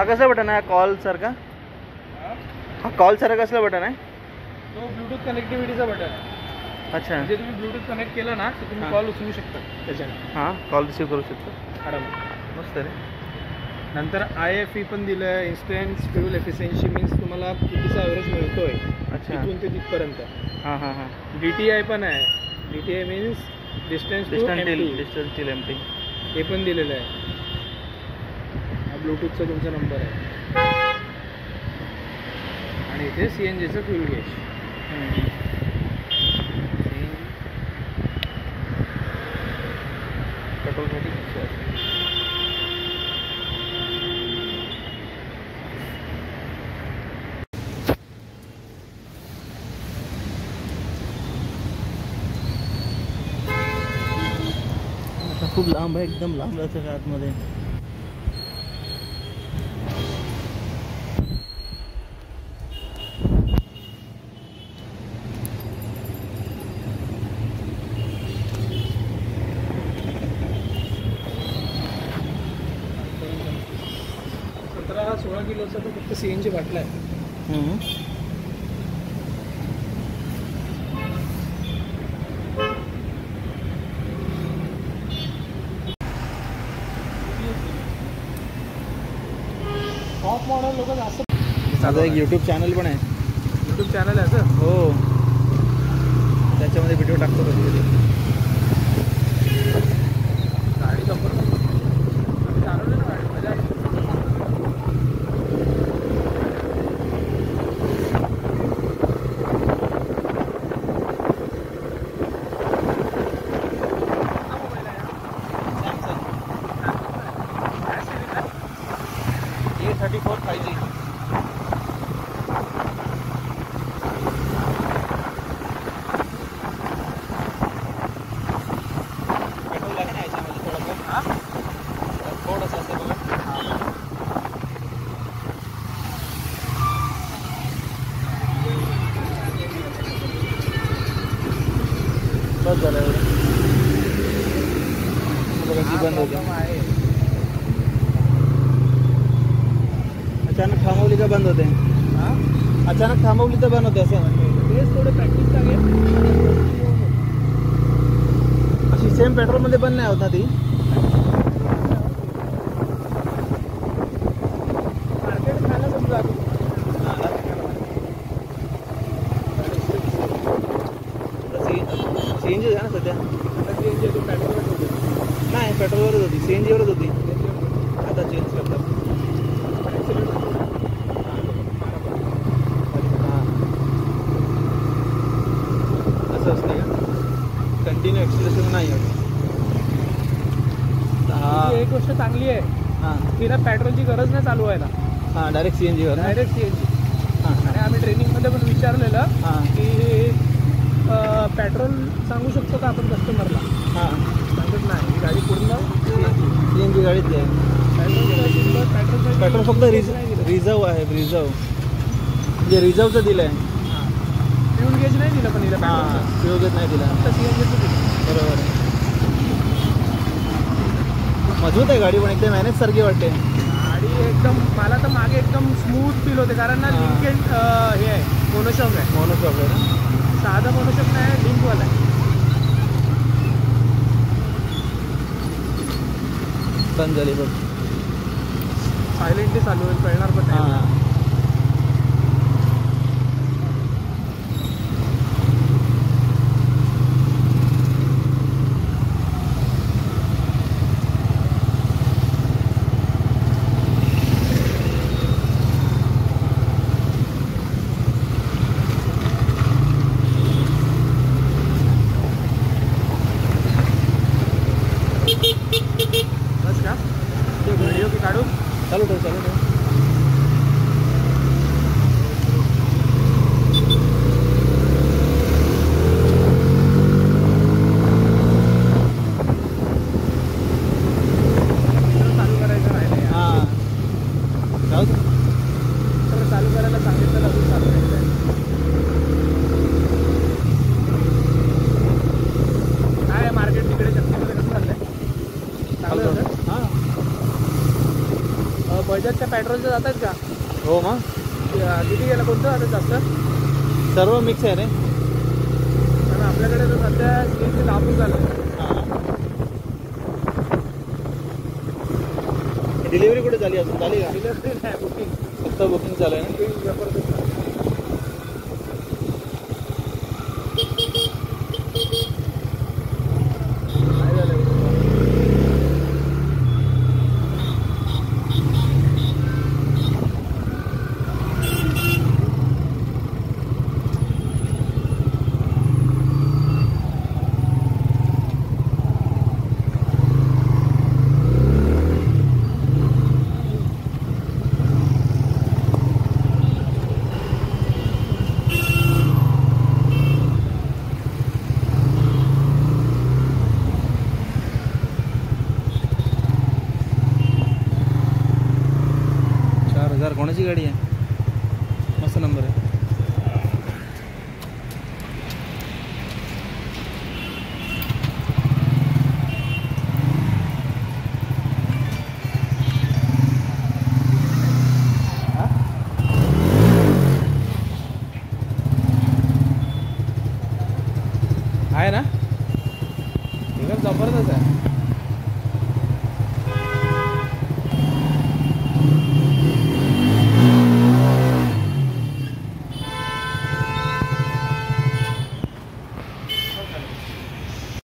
हा कसला बटन आहे कॉल सारखा? हा कॉल सारखा कसला बटन आहे? तो ब्लूटूथ कनेक्टिव्हिटीचा बटन आहे. अच्छा, म्हणजे तुम्ही ब्लूटूथ कनेक्ट केलं ना तर तुम्ही कॉल उचलू शकता त्याच्याने. हां कॉल रिसीव करू शकतो आरामात. मस्त रे. नंतर IFE पण दिलं आहे. इन्स्टंट फ्युल एफिशियन्सी मीन्स तुम्हाला कितीचा ॲव्हरेज मिळतोय अच्छा. इथून ते तिथपर्यंत. हां हां हां. DTI पण आहे. DTI means distance to distance till empty हे पण दिलेलं आहे. हा ब्लूटूथचा तुमचा नंबर आहे आणि इथे CNGचं फ्युल गेज. पेट्रोलसाठी खूप लांब आहे, एकदम लांब जायचं का आतमध्ये. हा 16 किलोचा तो फक्त CNG बाटला आहे. टॉप मॉडेल लोक जास्त. माझं एक यूट्यूब चॅनल पण आहे. यूट्यूब चॅनल आहे असं? हो, त्याच्यामध्ये व्हिडिओ टाकतो कधी कधी. गाडी जबरदस्त चालवली ना गाडी, मजा आली. A34 5G. पेट्रोल आहे ना याच्यामध्ये थोडंसं. हां थोडंसं असं बघा. बस झालं एवढं. बघा ती बंद होते. अचानक थांबवली का बंद होते? हां अचानक थांबवली तर बंद होते असं. तेच थोडं प्रॅक्टिस लागेल. अशी सेम पेट्रोलमध्ये बंद नाही होत ना ती. मार्केट खायला समजा CNG आहे ना सध्या. CNG तो पेट्रोल होते. नाही पेट्रोलवरच होती, CNG वरच होती. आता चेंज करतात. असं असतं का? कंटिन्यू एक्सिलेशन नाही होत. एक गोष्ट चांगली आहे हां की ना पेट्रोलची गरज नाही चालू व्हायला. हां डायरेक्ट CNG वर. Direct CNG. हां आणि आम्ही ट्रेनिंगमध्ये पण विचारलेलं हां की पेट्रोल सांगू शकतो का आपण कस्टमरला. हां सांगत नाही, गाडी पूर्ण CNG गाडीच आहे. पेट्रोल फक्त रिझर्व आहे. रिझर्व म्हणजे रिझर्वचं दिलं आहे. फ्यूल गेज नाही दिलं पण हिला. हां फ्यूल गेज नाही दिला, फक्त CNGचं दिलं. बरोबर आहे. मजबूत आहे गाडी पण एकदम मॅनेज सारखी वाटते. गाडी एकदम मला तर मागे एकदम स्मूथ फील होते कारण ना लिंकेज हे आहे मोनोशॉक आहे. मोनोशॉक आहे ना. साधा मोनोशॉक नाही, लिंकवाला आहे. बंद झाली बघ. सायलेंटली चालू होईल, कळणार पण नाही. हां बस का ते व्हिडिओ की काढू? चालू ठेव. पेट्रोलचं जात आहेत का? हो मग किती गेलं कोणतं जातं जास्त? सर्व मिक्स आहे रे. कारण आपल्याकडे तर सध्या CNG लागू झालं. डिलिव्हरी कुठे झाली अजून? झाली का? डिलिव्हरी नाही, बुकिंग. फक्त बुकिंग चालू आहे ना. बुकिंग जबरदस्त आहे. काय झालं? 4,000 कोणाची गाडी आहे?